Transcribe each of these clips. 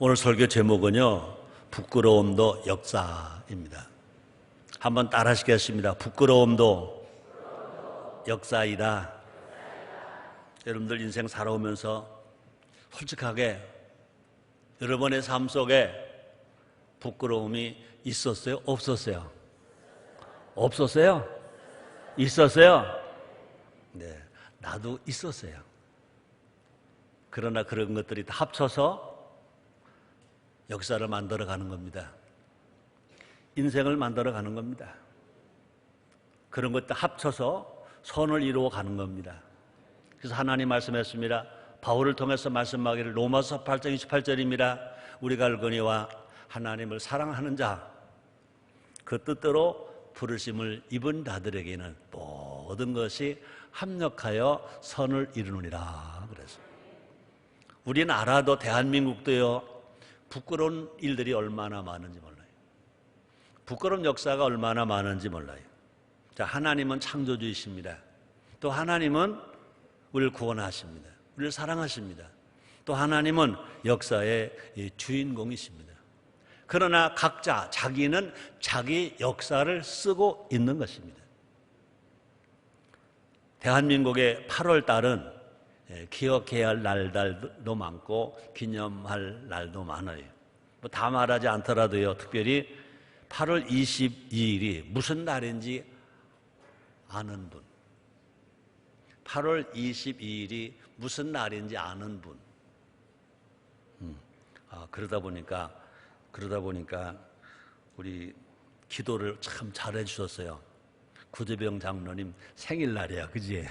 오늘 설교 제목은요, 부끄러움도 역사입니다. 한번 따라 하시겠습니다. 부끄러움도 역사이다. 여러분들 인생 살아오면서 솔직하게 여러분의 삶 속에 부끄러움이 있었어요? 없었어요? 없었어요? 있었어요? 네, 나도 있었어요. 그러나 그런 것들이 다 합쳐서 역사를 만들어가는 겁니다. 인생을 만들어가는 겁니다. 그런 것도 합쳐서 선을 이루어가는 겁니다. 그래서 하나님 말씀했습니다. 바울을 통해서 말씀하기를 로마서 8장 28절입니다. 우리가 알거니와 하나님을 사랑하는 자, 그 뜻대로 부르심을 입은 자들에게는 모든 것이 합력하여 선을 이루느니라. 그래서 우리나라도 대한민국도요, 부끄러운 일들이 얼마나 많은지 몰라요. 부끄러운 역사가 얼마나 많은지 몰라요. 자, 하나님은 창조주이십니다. 또 하나님은 우리를 구원하십니다. 우리를 사랑하십니다. 또 하나님은 역사의 주인공이십니다. 그러나 각자 자기는 자기 역사를 쓰고 있는 것입니다. 대한민국의 8월 달은 기억해야 할 날들도 많고 기념할 날도 많아요. 다 말하지 않더라도요, 특별히 8월 22일이 무슨 날인지 아는 분, 8월 22일이 무슨 날인지 아는 분. 그러다 보니까 우리 기도를 참 잘해 주셨어요. 구재병 장로님 생일날이야, 그지?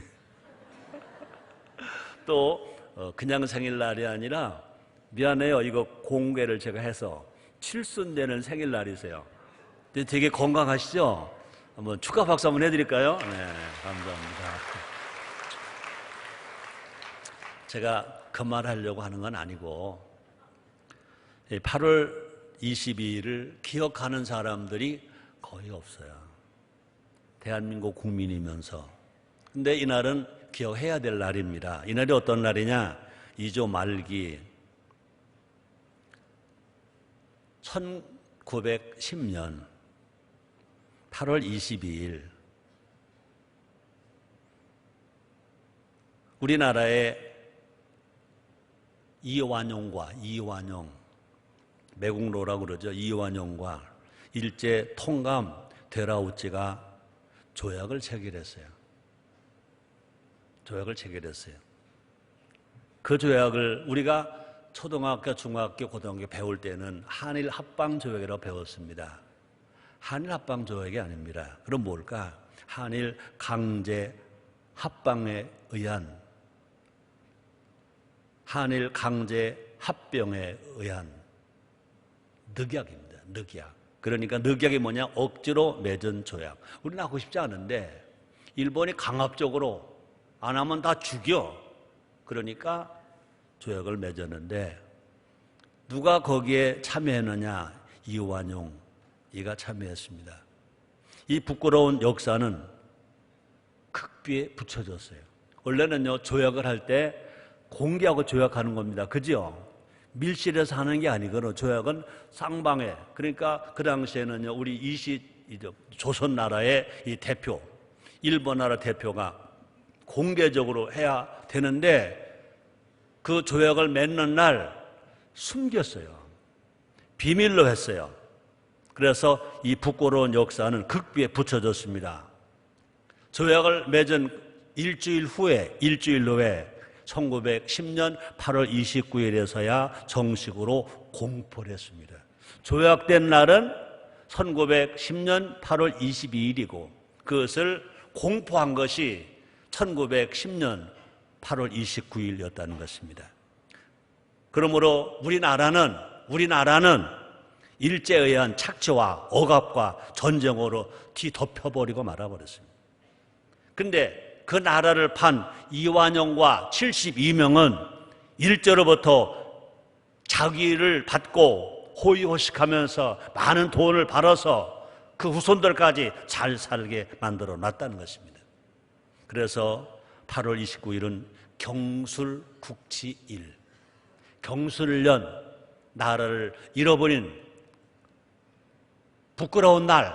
또 그냥 생일날이 아니라, 미안해요, 이거 공개를 제가 해서 칠순되는 생일날이세요. 근데 되게 건강하시죠? 한번 축하 박수 한번 해드릴까요? 네, 감사합니다. 제가 그 말 하려고 하는 건 아니고, 8월 22일을 기억하는 사람들이 거의 없어요. 대한민국 국민이면서. 근데 이날은 기억해야 될 날입니다. 이날이 어떤 날이냐? 2조 말기 1910년 8월 22일 우리나라의 이완용, 매국노라고 그러죠. 이완용과 일제 통감 데라우찌가 조약을 체결했어요. 그 조약을 우리가 초등학교, 중학교, 고등학교 배울 때는 한일 합방 조약이라고 배웠습니다. 한일 합방 조약이 아닙니다. 그럼 뭘까? 한일 강제 합방에 의한, 한일 강제 합병에 의한 늑약입니다. 늑약. 그러니까 늑약이 뭐냐? 억지로 맺은 조약. 우리는 하고 싶지 않은데 일본이 강압적으로 안 하면 다 죽여. 그러니까 조약을 맺었는데 누가 거기에 참여했느냐? 이완용, 이가 참여했습니다. 이 부끄러운 역사는 극비에 붙여졌어요. 원래는요, 조약을 할 때 공개하고 조약하는 겁니다. 그죠? 밀실에서 하는 게 아니거든요. 조약은 쌍방에. 그러니까 그 당시에는요, 우리 조선 나라의 이 대표, 일본 나라 대표가 공개적으로 해야 되는데 그 조약을 맺는 날 숨겼어요. 비밀로 했어요. 그래서 이 부끄러운 역사는 극비에 붙여졌습니다. 조약을 맺은 일주일 후에 1910년 8월 29일에서야 정식으로 공포를 했습니다. 조약된 날은 1910년 8월 22일이고 그것을 공포한 것이 1910년 8월 29일이었다는 것입니다. 그러므로 우리나라는 일제에 의한 착취와 억압과 전쟁으로 뒤덮여버리고 말아버렸습니다. 근데 그 나라를 판 이완용과 72명은 일제로부터 자기를 받고 호의호식하면서 많은 돈을 벌어서 그 후손들까지 잘 살게 만들어 놨다는 것입니다. 그래서 8월 29일은 경술국치일, 경술년, 나라를 잃어버린 부끄러운 날,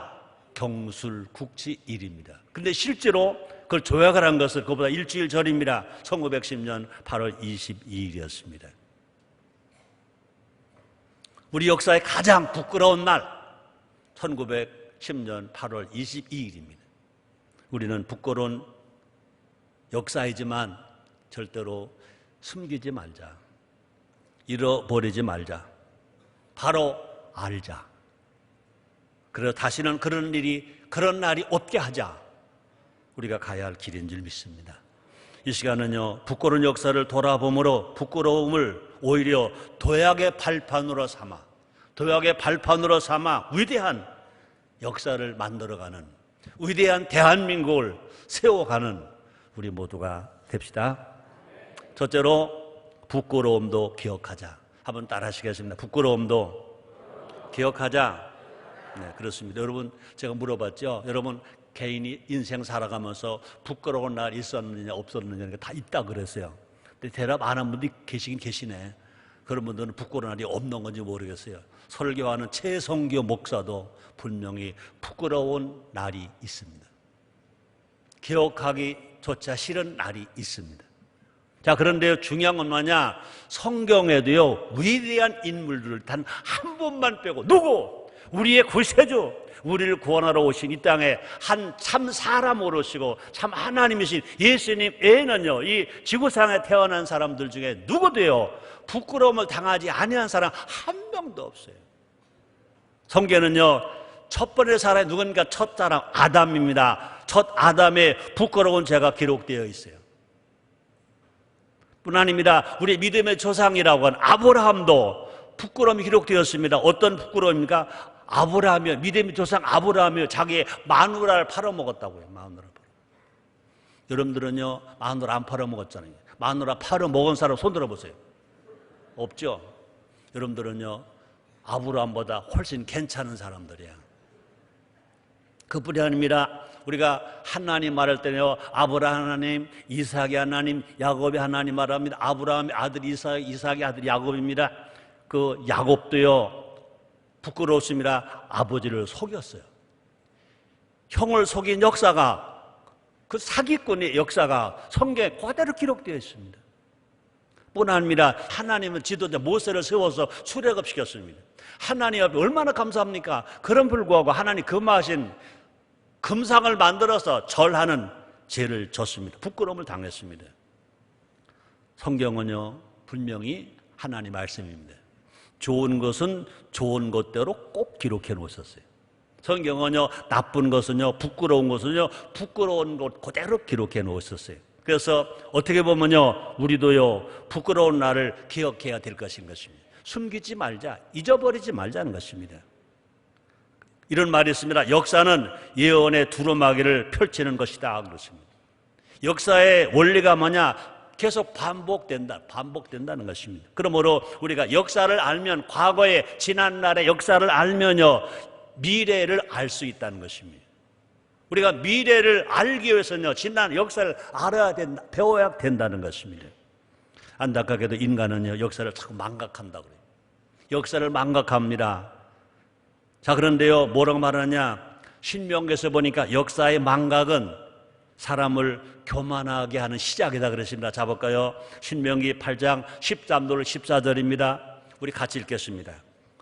경술국지일입니다. 근데 실제로 그걸 조약을 한 것은 그보다 일주일 전입니다. 1910년 8월 22일이었습니다. 우리 역사의 가장 부끄러운 날, 1910년 8월 22일입니다. 우리는 부끄러운 역사이지만 절대로 숨기지 말자. 잃어버리지 말자. 바로 알자. 그래서 다시는 그런 날이 없게 하자. 우리가 가야 할 길인 줄 믿습니다. 이 시간은요, 부끄러운 역사를 돌아보므로 부끄러움을 오히려 도약의 발판으로 삼아 위대한 역사를 만들어가는, 위대한 대한민국을 세워가는 우리 모두가 됩시다. 첫째로 부끄러움도 기억하자. 한번 따라 하시겠습니다. 부끄러움도 기억하자. 네, 그렇습니다. 여러분, 제가 물어봤죠. 여러분, 개인이 인생 살아가면서 부끄러운 날 있었느냐 없었느냐 다 있다 그랬어요. 근데 대답 안 한 분들이 계시긴 계시네. 그런 분들은 부끄러운 날이 없는 건지 모르겠어요. 설교하는 최성교 목사도 분명히 부끄러운 날이 있습니다. 기억하기조차 싫은 날이 있습니다. 자, 그런데 중요한 건 뭐냐? 성경에도요, 위대한 인물들을 단 한 분만 빼고, 누구? 우리의 구세주, 우리를 구원하러 오신 이 땅에 한 참 사람으로 오시고 참 하나님이신 예수님 외에는요, 이 지구상에 태어난 사람들 중에 누구도요, 부끄러움을 당하지 아니한 사람 한 명도 없어요. 성경은요, 첫 번째 사람이 누군가 첫 사람 아담입니다. 첫 아담의 부끄러운 죄가 기록되어 있어요. 뿐 아닙니다. 우리 믿음의 조상이라고 하는 아브라함도 부끄러움이 기록되었습니다. 어떤 부끄러움입니까? 아브라함이요, 믿음의 조상 아브라함이요, 자기의 마누라를 팔아먹었다고요. 마누라. 여러분들은요, 마누라 안 팔아먹었잖아요. 마누라 팔아먹은 사람 손 들어보세요. 없죠? 여러분들은요, 아브라함보다 훨씬 괜찮은 사람들이야. 그뿐이 아닙니다. 우리가 하나님 말할 때는요, 아브라함 하나님, 이삭의 하나님, 야곱의 하나님 말합니다. 아브라함의 아들 이삭의 아들 야곱입니다. 그 야곱도요, 부끄러웠습니다. 아버지를 속였어요. 형을 속인 역사가, 그 사기꾼의 역사가 성경에 그대로 기록되어 있습니다. 뿐 아닙니다. 하나님은 지도자 모세를 세워서 출애굽시켰습니다. 하나님 앞에 얼마나 감사합니까? 그런 불구하고 하나님 금하신 금상을 만들어서 절하는 죄를 졌습니다. 부끄러움을 당했습니다. 성경은요, 분명히 하나님 말씀입니다. 좋은 것은 좋은 것대로 꼭 기록해 놓으셨어요. 성경은요, 나쁜 것은요, 부끄러운 것은요, 부끄러운 것 그대로 기록해 놓으셨어요. 그래서 어떻게 보면요, 우리도요, 부끄러운 날을 기억해야 될 것인 것입니다. 숨기지 말자, 잊어버리지 말자는 것입니다. 이런 말이 있습니다. 역사는 예언의 두루마기를 펼치는 것이다. 그렇습니다. 역사의 원리가 뭐냐? 계속 반복된다는 것입니다. 그러므로 우리가 역사를 알면, 과거의 지난날의 역사를 알면요, 미래를 알 수 있다는 것입니다. 우리가 미래를 알기 위해서는요, 지난 역사를 알아야 된다, 배워야 된다는 것입니다. 안타깝게도 인간은요, 역사를 자꾸 망각한다고 그래요. 역사를 망각합니다. 자, 그런데요, 뭐라고 말하느냐? 신명기에서 보니까 역사의 망각은 사람을 교만하게 하는 시작이다 그랬습니다. 자, 볼까요? 신명기 8장 13절 14절입니다. 우리 같이 읽겠습니다.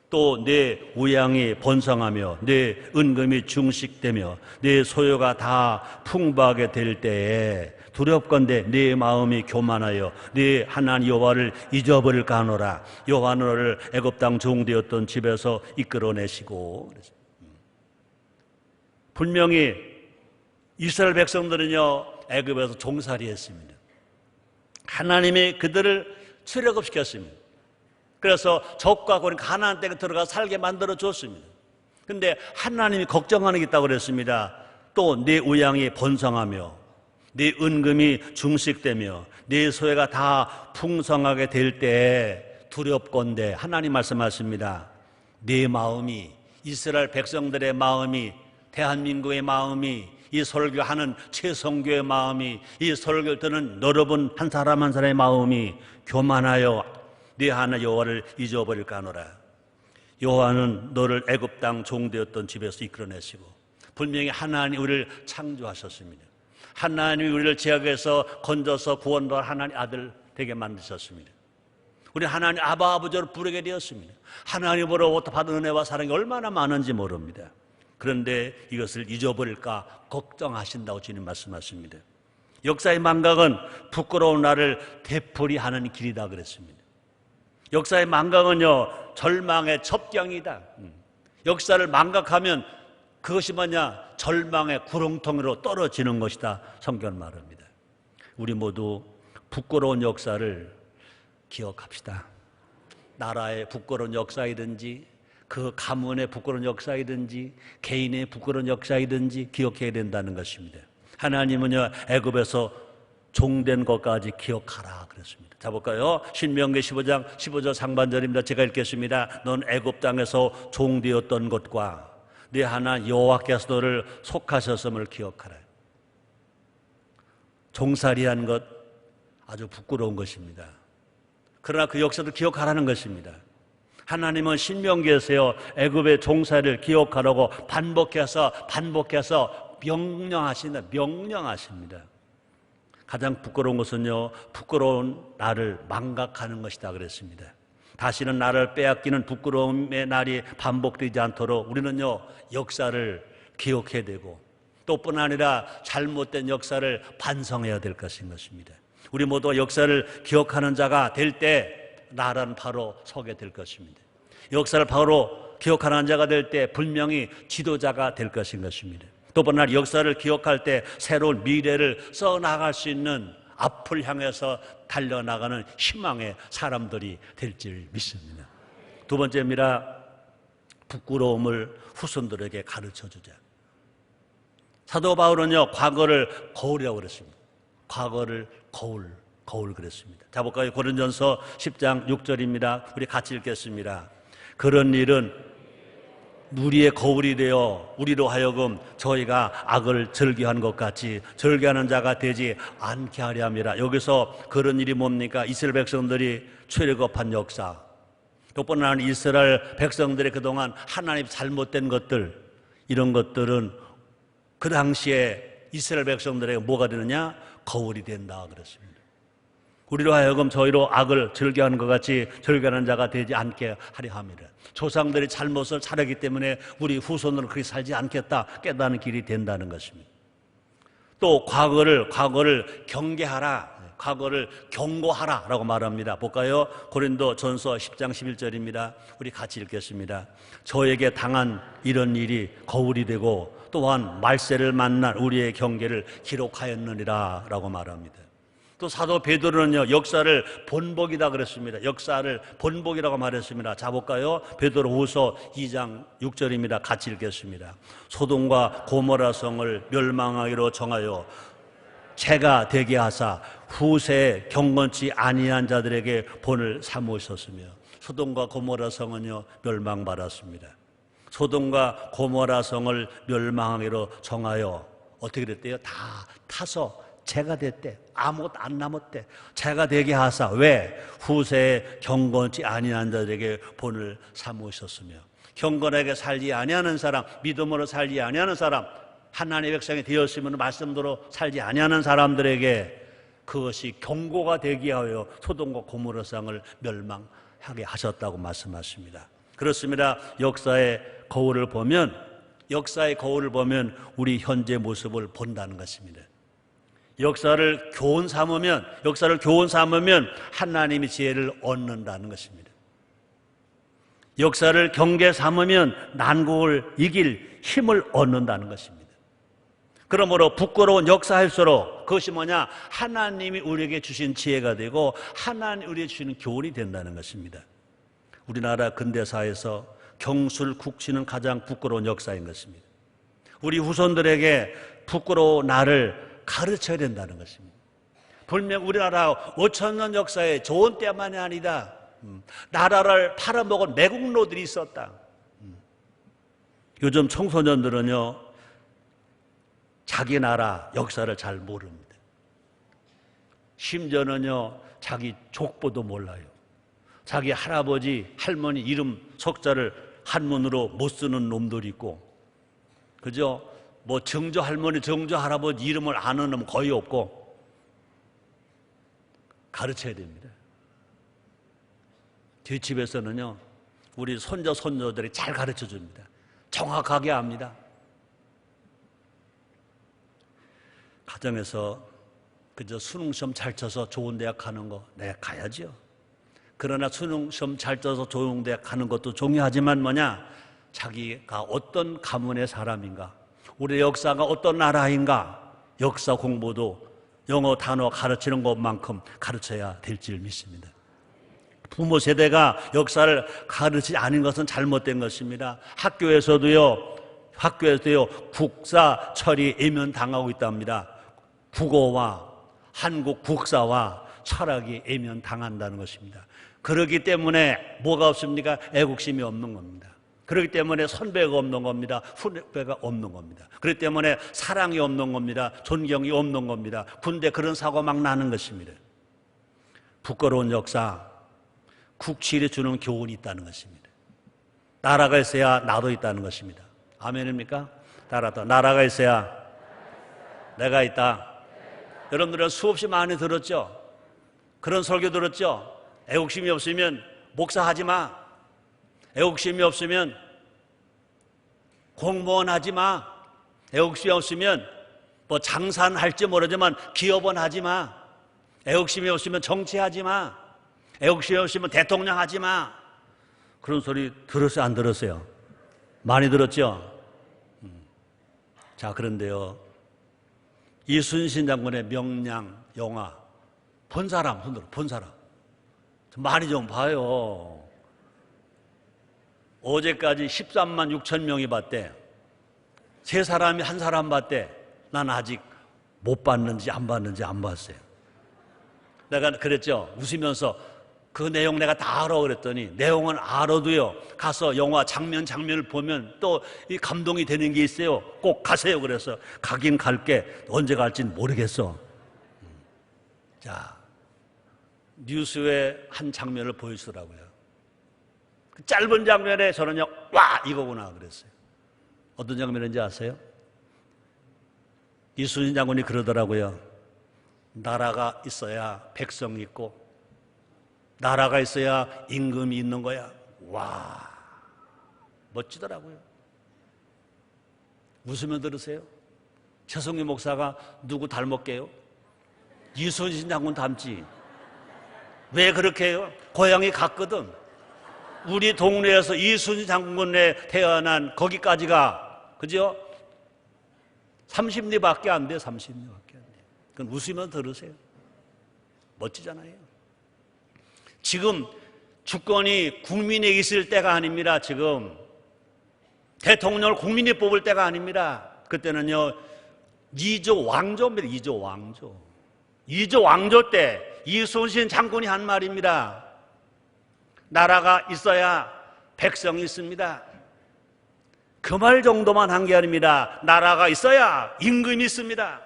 또 내 우양이 번성하며 내 은금이 증식되며 내 소유가 다 풍부하게 될 때에 두렵건대 내 마음이 교만하여 네 하나님 여호와를 잊어버릴까 하노라. 여호와는 너를 애굽 땅 종되었던 집에서 이끌어내시고. 분명히 이스라엘 백성들은요, 애굽에서 종살이했습니다. 하나님이 그들을 출애굽시켰습니다. 그래서 적과 고린 가나안 땅에 들어가 살게 만들어 줬습니다. 그런데 하나님이 걱정하는 게 있다고 그랬습니다. 또 내 우양이 번성하며 네 은금이 증식되며 네 소유가 다 풍성하게 될 때 두렵건대, 하나님 말씀하십니다. 네 마음이, 이스라엘 백성들의 마음이, 대한민국의 마음이, 이 설교하는 최성교의 마음이, 이 설교를 듣는 여러분 한 사람 한 사람의 마음이 교만하여 네 하나님 여호와를 잊어버릴까 하노라. 여호와는 너를 애굽 땅 종되었던 집에서 이끌어내시고 분명히 하나님 우리를 창조하셨습니다. 하나님이 우리를 제약에서 건져서 구원받은 하나님 아들 되게 만드셨습니다. 우리 하나님 아버지로 부르게 되었습니다. 하나님으로부터 받은 은혜와 사랑이 얼마나 많은지 모릅니다. 그런데 이것을 잊어버릴까 걱정하신다고 주님 말씀하십니다. 역사의 망각은 부끄러운 나를 되풀이하는 길이다 그랬습니다. 역사의 망각은요, 절망의 첩경이다. 역사를 망각하면 그것이 뭐냐? 절망의 구렁텅이로 떨어지는 것이다. 성경은 말합니다. 우리 모두 부끄러운 역사를 기억합시다. 나라의 부끄러운 역사이든지 그 가문의 부끄러운 역사이든지 개인의 부끄러운 역사이든지 기억해야 된다는 것입니다. 하나님은요, 애굽에서 종된 것까지 기억하라 그랬습니다. 자 볼까요? 신명기 15장 15절 상반절입니다. 제가 읽겠습니다. 넌 애굽 땅에서 종되었던 것과 네 하나님 여호와께서 너를 속하셨음을 기억하라. 종살이한 것 아주 부끄러운 것입니다. 그러나 그 역사도 기억하라는 것입니다. 하나님은 신명기에서요, 애굽의 종살이를 기억하라고 반복해서 명령하십니다. 가장 부끄러운 것은요, 부끄러운 나를 망각하는 것이다 그랬습니다. 다시는 나를 빼앗기는 부끄러움의 날이 반복되지 않도록 우리는요, 역사를 기억해야 되고 또 뿐 아니라 잘못된 역사를 반성해야 될 것인 것입니다. 우리 모두가 역사를 기억하는 자가 될 때 나라는 바로 서게 될 것입니다. 역사를 바로 기억하는 자가 될 때 분명히 지도자가 될 것인 것입니다. 또 뿐 아니라 역사를 기억할 때 새로운 미래를 써나갈 수 있는 앞을 향해서 달려나가는 희망의 사람들이 될 줄 믿습니다. 두 번째입니다. 부끄러움을 후손들에게 가르쳐주자. 사도 바울은요, 과거를 거울이라고 그랬습니다. 과거를 거울 그랬습니다. 자 볼까요? 고린전서 10장 6절입니다. 우리 같이 읽겠습니다. 그런 일은 누리의 거울이 되어 우리로 하여금 저희가 악을 즐겨한 것 같이 즐겨하는 자가 되지 않게 하려 함이라. 여기서 그런 일이 뭡니까? 이스라엘 백성들이 출애굽한 역사, 또뿐 아니라 이스라엘 백성들의 그동안 하나님 잘못된 것들, 이런 것들은 그 당시에 이스라엘 백성들에게 뭐가 되느냐? 거울이 된다 그랬습니다. 우리로 하여금 저희로 악을 즐겨하는 것 같이 즐겨하는 자가 되지 않게 하려 합니다. 조상들이 잘못을 잘하기 때문에 우리 후손으로 그렇게 살지 않겠다 깨닫는 길이 된다는 것입니다. 또 과거를 경계하라, 과거를 경고하라 라고 말합니다. 볼까요? 고린도 전서 10장 11절입니다. 우리 같이 읽겠습니다. 저에게 당한 이런 일이 거울이 되고 또한 말세를 만난 우리의 경계를 기록하였느니라 라고 말합니다. 또 사도 베드로는요, 역사를 본보기다 그랬습니다. 역사를 본보기라고 말했습니다. 자 볼까요? 베드로후서 2장 6절입니다. 같이 읽겠습니다. 소돔과 고모라 성을 멸망하기로 정하여 재가 되게 하사 후세에 경건치 아니한 자들에게 본을 삼으셨으며. 소돔과 고모라 성은요, 멸망받았습니다. 소돔과 고모라 성을 멸망하기로 정하여 어떻게 됐대요? 다 타서 재가 됐대. 아무것도 안 남았대. 재가 되게 하사. 왜? 후세에 경건치 아니한 자들에게 본을 삼으셨으며. 경건하게 살지 아니하는 사람, 믿음으로 살지 아니하는 사람, 하나님의 백성이 되었으면 말씀대로 살지 아니하는 사람들에게 그것이 경고가 되게 하여 소돔과 고모라 성을 멸망하게 하셨다고 말씀하십니다. 그렇습니다. 역사의 거울을 보면 우리 현재 모습을 본다는 것입니다. 역사를 교훈 삼으면 하나님의 지혜를 얻는다는 것입니다. 역사를 경계 삼으면 난국을 이길 힘을 얻는다는 것입니다. 그러므로 부끄러운 역사할수록 그것이 뭐냐? 하나님이 우리에게 주신 지혜가 되고 하나님이 우리에게 주시는 교훈이 된다는 것입니다. 우리나라 근대사에서 경술국시는 가장 부끄러운 역사인 것입니다. 우리 후손들에게 부끄러운 나를 가르쳐야 된다는 것입니다. 분명 우리나라 5,000년 역사에 좋은 때만이 아니다. 나라를 팔아먹은 매국노들이 있었다. 요즘 청소년들은요, 자기 나라 역사를 잘 모릅니다. 심지어는요, 자기 족보도 몰라요. 자기 할아버지, 할머니 이름 석자를 한문으로 못 쓰는 놈들이 있고, 그죠? 뭐 정조 할머니, 정조 할아버지 이름을 아는 놈 거의 없고, 가르쳐야 됩니다. 뒷집에서는요, 우리 손자, 손녀들이 잘 가르쳐 줍니다. 정확하게 압니다. 가정에서 그저 수능시험 잘 쳐서 좋은 대학 가는 거, 네, 가야죠. 그러나 수능시험 잘 쳐서 좋은 대학 가는 것도 중요하지만 뭐냐? 자기가 어떤 가문의 사람인가? 우리 역사가 어떤 나라인가? 역사 공부도 영어 단어 가르치는 것만큼 가르쳐야 될 줄 믿습니다. 부모 세대가 역사를 가르치지 않은 것은 잘못된 것입니다. 학교에서도요 국사 처리 애면당하고 있답니다. 국어와 한국 국사와 철학이 애면당한다는 것입니다. 그렇기 때문에 뭐가 없습니까? 애국심이 없는 겁니다. 그렇기 때문에 선배가 없는 겁니다. 후배가 없는 겁니다. 그렇기 때문에 사랑이 없는 겁니다. 존경이 없는 겁니다. 군대 그런 사고 막 나는 것입니다. 부끄러운 역사, 국치를 주는 교훈이 있다는 것입니다. 나라가 있어야 나도 있다는 것입니다. 아멘입니까? 따라서 나라가 있어야 내가 있다. 여러분들은 수없이 많이 들었죠? 그런 설교 들었죠? 애국심이 없으면 목사하지 마. 애국심이 없으면 공무원 하지 마. 애국심이 없으면 뭐 장사는 할지 모르지만 기업은 하지 마. 애국심이 없으면 정치하지 마. 애국심이 없으면 대통령 하지 마. 그런 소리 들었어요? 안 들었어요? 많이 들었죠? 자, 그런데요, 이순신 장군의 명량 영화 본 사람 손들어. 본 사람 많이 좀 봐요. 어제까지 13만 6천 명이 봤대. 세 사람이 한 사람 봤대. 난 아직 못 봤는지 안 봤어요. 내가 그랬죠. 웃으면서 그 내용 내가 다 알아 그랬더니, 내용은 알아도요, 가서 영화 장면을 보면 또 이 감동이 되는 게 있어요. 꼭 가세요. 그래서 가긴 갈게. 언제 갈지는 모르겠어. 자, 뉴스의 한 장면을 보여주더라고요. 그 짧은 장면에 저는요, 와, 이거구나 그랬어요. 어떤 장면인지 아세요? 이순신 장군이 그러더라고요. 나라가 있어야 백성이 있고, 나라가 있어야 임금이 있는 거야. 와, 멋지더라고요. 웃으면 들으세요. 최성규 목사가 누구 닮았게요? 이순신 장군 닮지. 왜 그렇게 해요? 고향이 같거든. 우리 동네에서 이순신 장군에 태어난 거기까지가, 그죠? 30리밖에 안 돼. 30리밖에 안 돼. 그건 웃으면 들으세요. 멋지잖아요. 지금 주권이 국민에 있을 때가 아닙니다. 지금 대통령을 국민이 뽑을 때가 아닙니다. 그때는요, 2조 왕조입니다. 2조 왕조. 2조 왕조 때 이순신 장군이 한 말입니다. 나라가 있어야 백성이 있습니다. 그 말 정도만 한 게 아닙니다. 나라가 있어야 임금이 있습니다.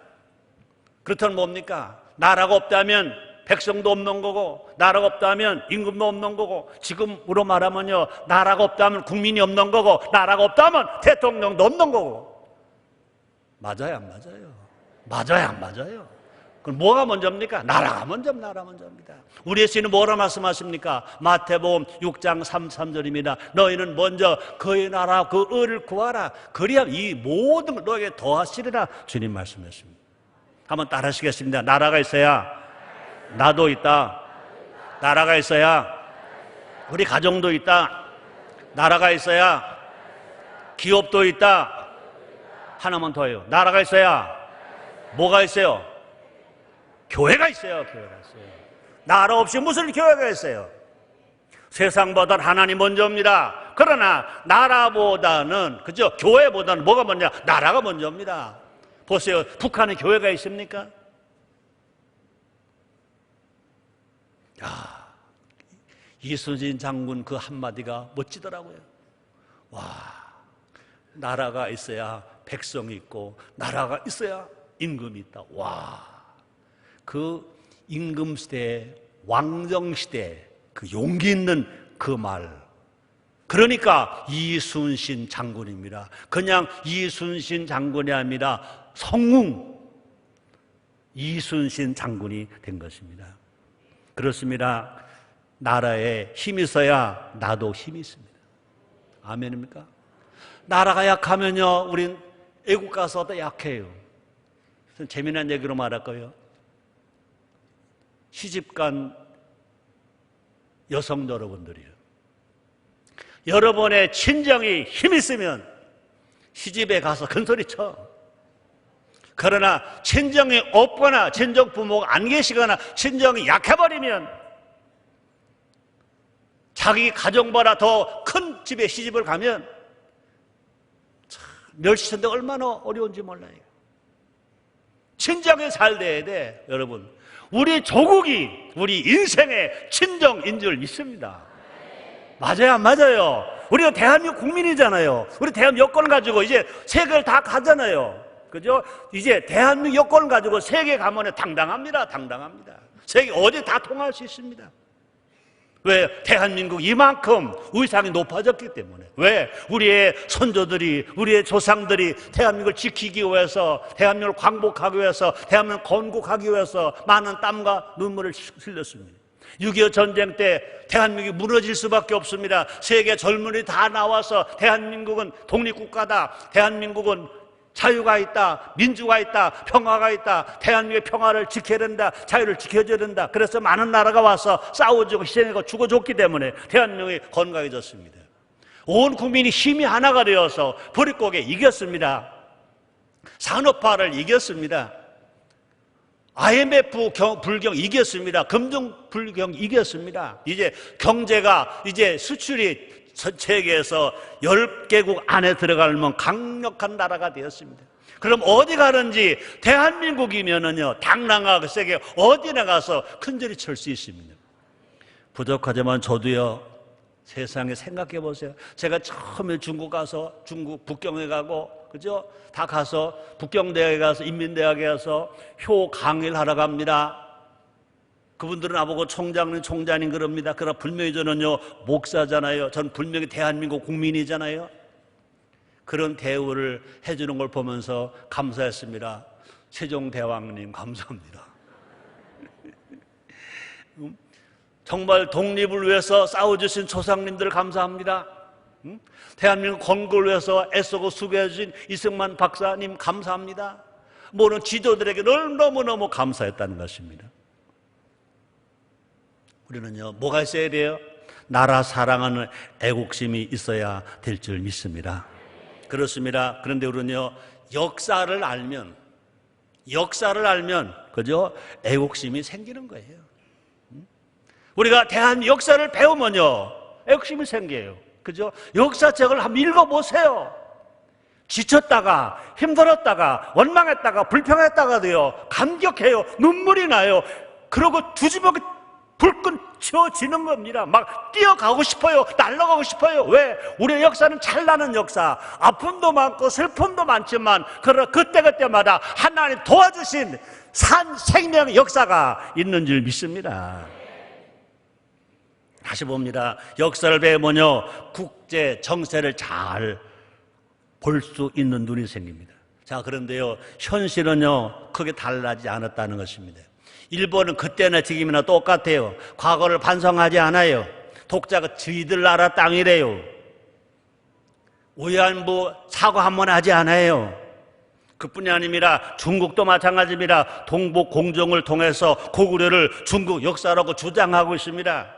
그렇다면 뭡니까? 나라가 없다면 백성도 없는 거고, 나라가 없다면 임금도 없는 거고, 지금으로 말하면요, 나라가 없다면 국민이 없는 거고, 나라가 없다면 대통령도 없는 거고. 맞아요, 안 맞아요? 맞아요, 안 맞아요? 그럼 뭐가 먼저입니까? 나라가 먼저입니다. 우리 예수님은 뭐라 말씀하십니까? 마태복음 6장 33절입니다. 너희는 먼저 그의 나라, 그 의를 구하라. 그리야 이 모든 걸 너에게 더하시리라. 주님 말씀하십니다. 한번 따라 하시겠습니다. 나라가 있어야 나도 있다. 나라가 있어야 우리 가정도 있다. 나라가 있어야 기업도 있다. 하나만 더 해요. 나라가 있어야 뭐가 있어요? 교회가 있어요. 교회가 있어요. 나라 없이 무슨 교회가 있어요? 세상보다 하나님 먼저입니다. 그러나 나라보다는, 그죠? 교회보다는 뭐가 먼저? 나라가 먼저입니다. 보세요. 북한에 교회가 있습니까? 야, 이순신 장군 그 한마디가 멋지더라고요. 와, 나라가 있어야 백성이 있고, 나라가 있어야 임금이 있다. 와, 그 임금 시대, 왕정 시대, 그 용기 있는 그 말. 그러니까 이순신 장군입니다. 그냥 이순신 장군이 아니라 성웅 이순신 장군이 된 것입니다. 그렇습니다. 나라에 힘이 있어야 나도 힘이 있습니다. 아멘입니까? 나라가 약하면요, 우린 애국 가서도 약해요. 재미난 얘기로 말할 거예요. 시집간 여성 여러분들이요, 여러분의 친정이 힘 있으면 시집에 가서 큰소리 쳐. 그러나 친정이 없거나 친정 부모가 안 계시거나 친정이 약해버리면 자기 가정보다 더 큰 집에 시집을 가면 멸시한데 얼마나 어려운지 몰라요. 친정에 잘 돼야 돼. 여러분, 우리 조국이 우리 인생의 친정인 줄 믿습니다. 맞아요, 안 맞아요? 우리가 대한민국 국민이잖아요. 우리 대한민국 여권을 가지고 이제 세계를 다 가잖아요. 그죠? 이제 대한민국 여권을 가지고 세계 가면 당당합니다. 당당합니다. 세계 어디 다 통할 수 있습니다. 왜? 대한민국 이만큼 위상이 높아졌기 때문에. 왜? 우리의 선조들이, 우리의 조상들이 대한민국을 지키기 위해서, 대한민국을 광복하기 위해서, 대한민국을 건국하기 위해서 많은 땀과 눈물을 흘렸습니다. 6.25 전쟁 때 대한민국이 무너질 수밖에 없습니다. 세계 젊은이들이 다 나와서 대한민국은 독립국가다, 대한민국은 자유가 있다, 민주가 있다, 평화가 있다, 대한민국의 평화를 지켜야 된다, 자유를 지켜줘야 된다. 그래서 많은 나라가 와서 싸워주고 희생하고 죽어줬기 때문에 대한민국이 건강해졌습니다. 온 국민이 힘이 하나가 되어서 보릿고개 이겼습니다. 산업화를 이겼습니다. IMF 불경 이겼습니다. 금융 불경 이겼습니다. 이제 경제가, 이제 수출이 전 세계에서 10개국 안에 들어가면 강력한 나라가 되었습니다. 그럼 어디 가는지 대한민국이면은요, 당당하게 세계 어디나 가서 큰소리 칠 수 있습니다. 부족하지만 저도요, 세상에 생각해 보세요. 제가 처음에 중국 가서, 중국 북경에 가고, 그죠? 다 가서 북경대학에 가서, 인민대학에 가서 효 강의를 하러 갑니다. 그분들은 나보고 총장님 그럽니다. 그러나 분명히 저는요, 목사잖아요. 전 분명히 대한민국 국민이잖아요. 그런 대우를 해주는 걸 보면서 감사했습니다. 세종대왕님 감사합니다. 정말 독립을 위해서 싸워주신 조상님들 감사합니다. 대한민국 건국을 위해서 애쓰고 수고해주신 이승만 박사님 감사합니다. 모든 지도들에게 너무너무 감사했다는 것입니다. 우리는요, 뭐가 있어야 돼요? 나라 사랑하는 애국심이 있어야 될 줄 믿습니다. 그렇습니다. 그런데 우리는요, 역사를 알면, 그죠? 애국심이 생기는 거예요. 우리가 대한 역사를 배우면요, 애국심이 생겨요. 그죠? 역사책을 한번 읽어보세요. 지쳤다가, 힘들었다가, 원망했다가, 불평했다가도요, 감격해요. 눈물이 나요. 그러고 두지먹이 불끈 치워지는 겁니다. 막 뛰어가고 싶어요. 날아가고 싶어요. 왜? 우리의 역사는 찬란한 역사, 아픔도 많고 슬픔도 많지만 그러나 그때그때마다 하나님 도와주신 생명의 역사가 있는 줄 믿습니다. 다시 봅니다. 역사를 배우면요, 국제 정세를 잘 볼 수 있는 눈이 생깁니다. 자, 그런데요, 현실은요, 크게 달라지지 않았다는 것입니다. 일본은 그때나 지금이나 똑같아요. 과거를 반성하지 않아요. 독자가 저희들 나라 땅이래요. 위안부 사과 한 번 하지 않아요. 그뿐이 아닙니다. 중국도 마찬가지입니다. 동북 공정을 통해서 고구려를 중국 역사라고 주장하고 있습니다.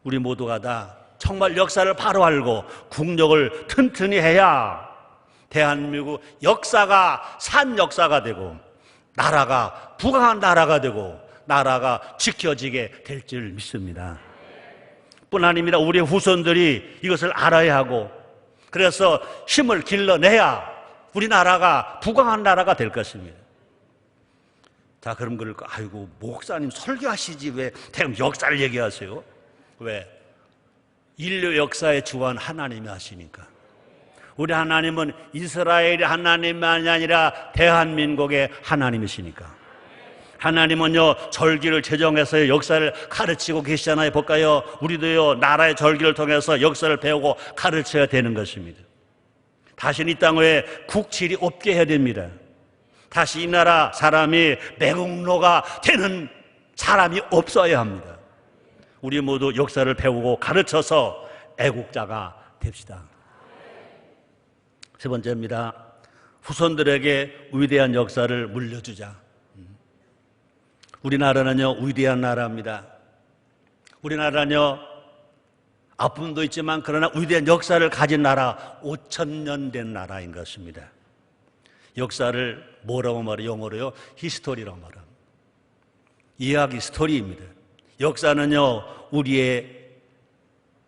우리 모두가 다 정말 역사를 바로 알고 국력을 튼튼히 해야 대한민국 역사가 산 역사가 되고 나라가 부강한 나라가 되고 나라가 지켜지게 될 줄 믿습니다. 뿐 아닙니다. 우리 후손들이 이것을 알아야 하고 그래서 힘을 길러내야 우리나라가 부강한 나라가 될 것입니다. 자, 그럼 그럴까? 아이고, 목사님 설교하시지 왜 대형 역사를 얘기하세요? 왜? 인류 역사의 주관 하나님이 하시니까. 우리 하나님은 이스라엘의 하나님만이 아니라 대한민국의 하나님이시니까. 하나님은요, 절기를 제정해서 역사를 가르치고 계시잖아요. 볼까요? 우리도요, 나라의 절기를 통해서 역사를 배우고 가르쳐야 되는 것입니다. 다시는 이 땅에 국질이 없게 해야 됩니다. 다시 이 나라 사람이 매국노가 되는 사람이 없어야 합니다. 우리 모두 역사를 배우고 가르쳐서 애국자가 됩시다. 세 번째입니다. 후손들에게 위대한 역사를 물려주자. 우리나라는요, 위대한 나라입니다. 우리나라는요, 아픔도 있지만 그러나 위대한 역사를 가진 나라, 5,000년 된 나라인 것입니다. 역사를 뭐라고 말해요? 영어로요, 히스토리라고 말합니다. 이야기, 스토리입니다. 역사는요, 우리의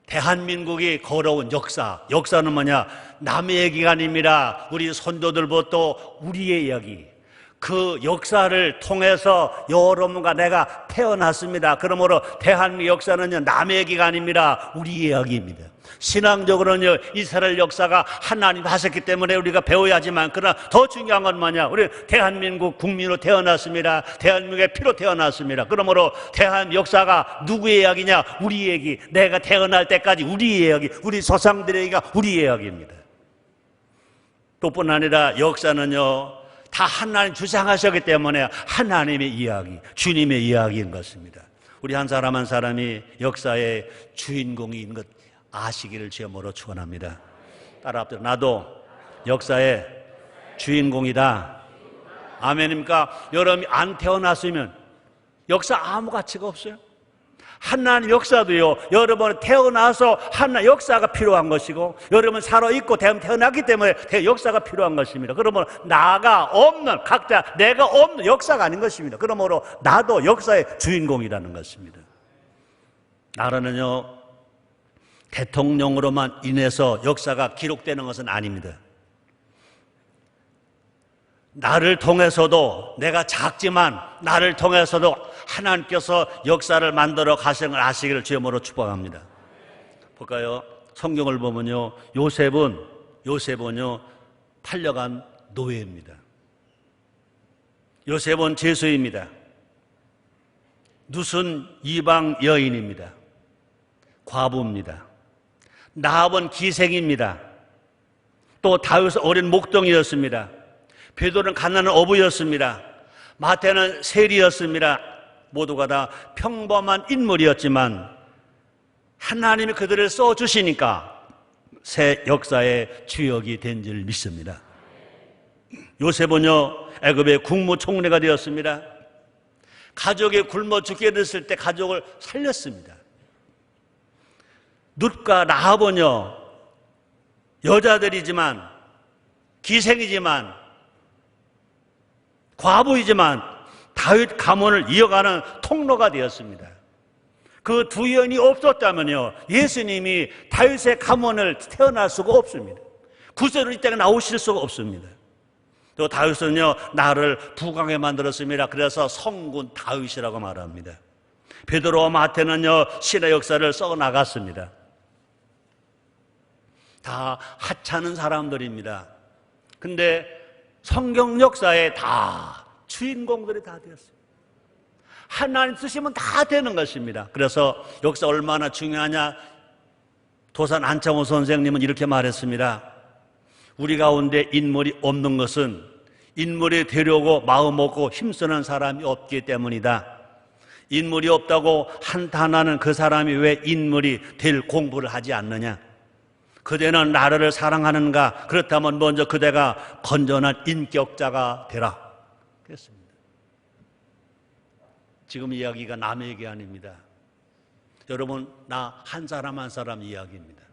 대한민국이 걸어온 역사. 역사는 뭐냐? 남의 얘기가 아닙니다. 우리 선조들부터 우리의 이야기. 그 역사를 통해서 여러분과 내가 태어났습니다. 그러므로 대한민국 역사는요, 남의 얘기가 아닙니다. 우리의 이야기입니다. 신앙적으로는요, 이스라엘 역사가 하나님 하셨기 때문에 우리가 배워야 하지만, 그러나 더 중요한 건 뭐냐? 우리 대한민국 국민으로 태어났습니다. 대한민국의 피로 태어났습니다. 그러므로 대한민국 역사가 누구의 이야기냐? 우리 얘기. 내가 태어날 때까지 우리의 이야기, 우리 조상들의 얘기가 우리의 이야기입니다. 또뿐 아니라 역사는요, 다 하나님 주장하셨기 때문에 하나님의 이야기, 주님의 이야기인 것입니다. 우리 한 사람 한 사람이 역사의 주인공인 것 아시기를 주님으로 축원합니다. 따라 합시다. 나도 역사의 주인공이다. 아멘입니까? 여러분이 안 태어났으면 역사 아무 가치가 없어요. 하나님 역사도요, 여러분 태어나서 하나님 역사가 필요한 것이고, 여러분 살아있고 태어났기 때문에 역사가 필요한 것입니다. 그러면 나가 없는, 각자 내가 없는 역사가 아닌 것입니다. 그러므로 나도 역사의 주인공이라는 것입니다. 나라는요, 대통령으로만 인해서 역사가 기록되는 것은 아닙니다. 나를 통해서도, 내가 작지만 나를 통해서도 하나님께서 역사를 만들어 가시는 걸 아시기를 주님으로 축복합니다. 볼까요? 성경을 보면요, 요셉은요 팔려간 노예입니다. 요셉은 죄수입니다. 룻은 이방 여인입니다. 과부입니다. 라합은 기생입니다. 또 다윗은 어린 목동이었습니다. 베드로는 가난한 어부였습니다. 마태는 세리였습니다. 모두가 다 평범한 인물이었지만 하나님이 그들을 써주시니까 새 역사의 주역이 된 줄 믿습니다. 요셉은요, 애굽의 국무총리가 되었습니다. 가족이 굶어 죽게 됐을 때 가족을 살렸습니다. 룻과 라합은요, 여자들이지만, 기생이지만, 과부이지만 다윗 가문을 이어가는 통로가 되었습니다. 그 두 여인이 없었다면요, 예수님이 다윗의 가문을 태어날 수가 없습니다. 구세로 이 땅에 나오실 수가 없습니다. 또 다윗은요, 나를 부강에 만들었습니다. 그래서 성군 다윗이라고 말합니다. 베드로와 마태는요, 신의 역사를 써 나갔습니다. 다 하찮은 사람들입니다. 근데 성경 역사에 다 주인공들이 다 되었어요. 하나님 쓰시면 다 되는 것입니다. 그래서 역사 얼마나 중요하냐? 도산 안창호 선생님은 이렇게 말했습니다. 우리 가운데 인물이 없는 것은 인물이 되려고 마음 먹고 힘쓰는 사람이 없기 때문이다. 인물이 없다고 한탄하는 그 사람이 왜 인물이 될 공부를 하지 않느냐? 그대는 나라를 사랑하는가? 그렇다면 먼저 그대가 건전한 인격자가 되라. 그랬습니다. 지금 이야기가 남의 얘기 아닙니다. 여러분, 나 한 사람 한 사람 이야기입니다.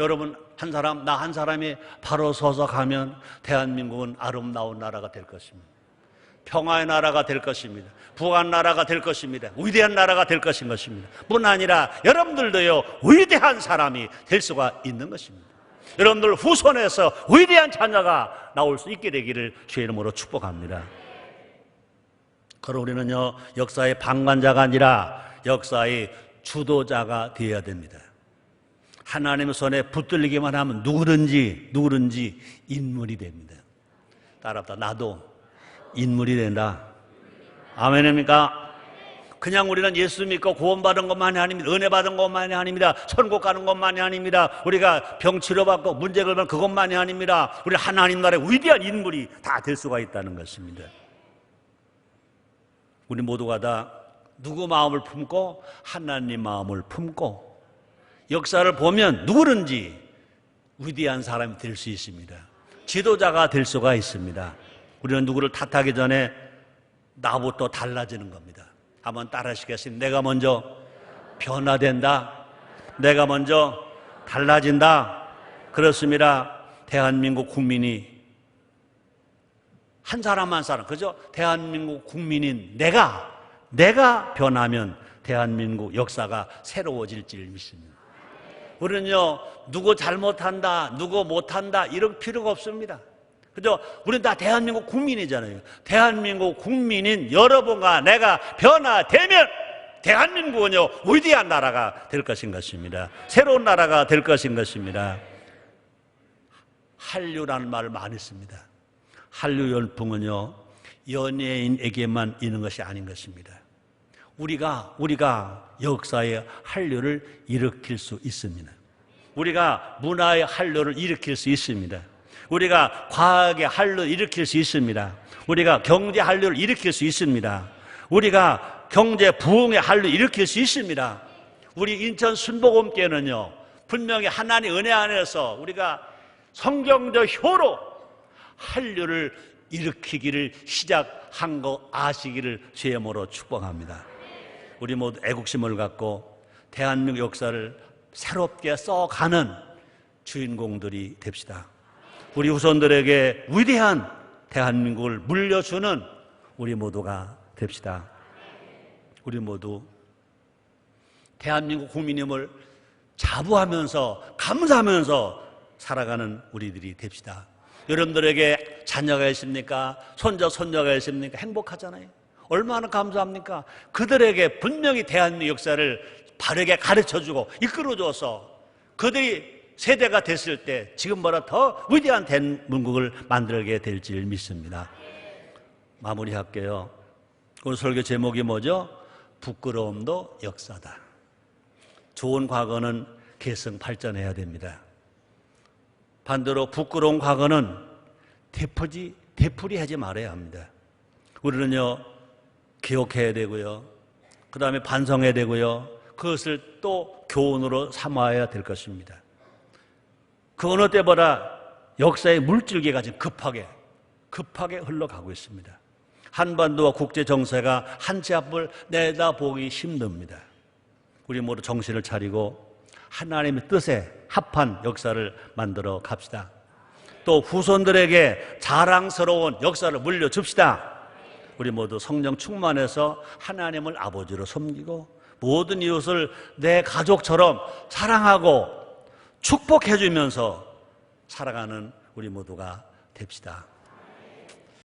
여러분 한 사람, 나 한 사람이 바로 서서 가면 대한민국은 아름다운 나라가 될 것입니다. 평화의 나라가 될 것입니다. 부한 나라가 될 것입니다. 위대한 나라가 될 것입니다. 뿐 아니라 여러분들도요, 위대한 사람이 될 수가 있는 것입니다. 여러분들 후손에서 위대한 자녀가 나올 수 있게 되기를 주의 이름으로 축복합니다. 그럼 우리는요, 역사의 방관자가 아니라 역사의 주도자가 되어야 됩니다. 하나님의 손에 붙들리기만 하면 누구든지 인물이 됩니다. 따라합시다. 나도 인물이 된다. 아멘입니까? 그냥 우리는 예수 믿고 구원받은 것만이 아닙니다. 은혜 받은 것만이 아닙니다. 천국 가는 것만이 아닙니다. 우리가 병 치료받고 문제 걸면 그것만이 아닙니다. 우리 하나님 나라의 위대한 인물이 다 될 수가 있다는 것입니다. 우리 모두가 다 누구 마음을 품고 하나님 마음을 품고 역사를 보면 누구든지 위대한 사람이 될 수 있습니다. 지도자가 될 수가 있습니다. 우리는 누구를 탓하기 전에 나부터 달라지는 겁니다. 한번 따라하시겠습니다. 내가 먼저 변화된다. 내가 먼저 달라진다. 그렇습니다. 대한민국 국민이 한 사람 한 사람, 그죠? 대한민국 국민인 내가 변하면 대한민국 역사가 새로워질 줄 믿습니다. 우리는요, 누구 잘못한다, 누구 못한다, 이럴 필요가 없습니다. 그죠? 우리는 다 대한민국 국민이잖아요. 대한민국 국민인 여러분과 내가 변화되면 대한민국은요, 위대한 나라가 될 것인 것입니다. 새로운 나라가 될 것인 것입니다. 한류라는 말을 많이 씁니다. 한류 열풍은요, 연예인에게만 있는 것이 아닌 것입니다. 우리가 역사의 한류를 일으킬 수 있습니다. 우리가 문화의 한류를 일으킬 수 있습니다. 우리가 과학의 한류를 일으킬 수 있습니다. 우리가 경제 한류를 일으킬 수 있습니다. 우리가 경제 부흥의 한류를 일으킬 수 있습니다. 우리 인천 순복음교회는요, 분명히 하나님 은혜 안에서 우리가 성경적 효로 한류를 일으키기를 시작한 거 아시기를 주의 이름으로 축복합니다. 우리 모두 애국심을 갖고 대한민국 역사를 새롭게 써가는 주인공들이 됩시다. 우리 후손들에게 위대한 대한민국을 물려주는 우리 모두가 됩시다. 우리 모두 대한민국 국민임을 자부하면서 감사하면서 살아가는 우리들이 됩시다. 여러분들에게 자녀가 있습니까? 손자, 손녀가 있습니까? 행복하잖아요. 얼마나 감사합니까? 그들에게 분명히 대한민국 역사를 바르게 가르쳐주고 이끌어줘서 그들이 세대가 됐을 때 지금보다 더 위대한 대한민국을 만들게 될 줄 믿습니다. 마무리할게요. 오늘 설교 제목이 뭐죠? 부끄러움도 역사다. 좋은 과거는 계승 발전해야 됩니다. 반대로 부끄러운 과거는 되풀이하지 말아야 합니다. 우리는요, 기억해야 되고요, 그 다음에 반성해야 되고요, 그것을 또 교훈으로 삼아야 될 것입니다. 그 어느 때보다 역사의 물줄기가 지금 급하게 흘러가고 있습니다. 한반도와 국제 정세가 한 치 앞을 내다보기 힘듭니다. 우리 모두 정신을 차리고 하나님의 뜻에 합한 역사를 만들어 갑시다. 또 후손들에게 자랑스러운 역사를 물려줍시다. 우리 모두 성령 충만해서 하나님을 아버지로 섬기고 모든 이웃을 내 가족처럼 사랑하고 축복해주면서 살아가는 우리 모두가 됩시다.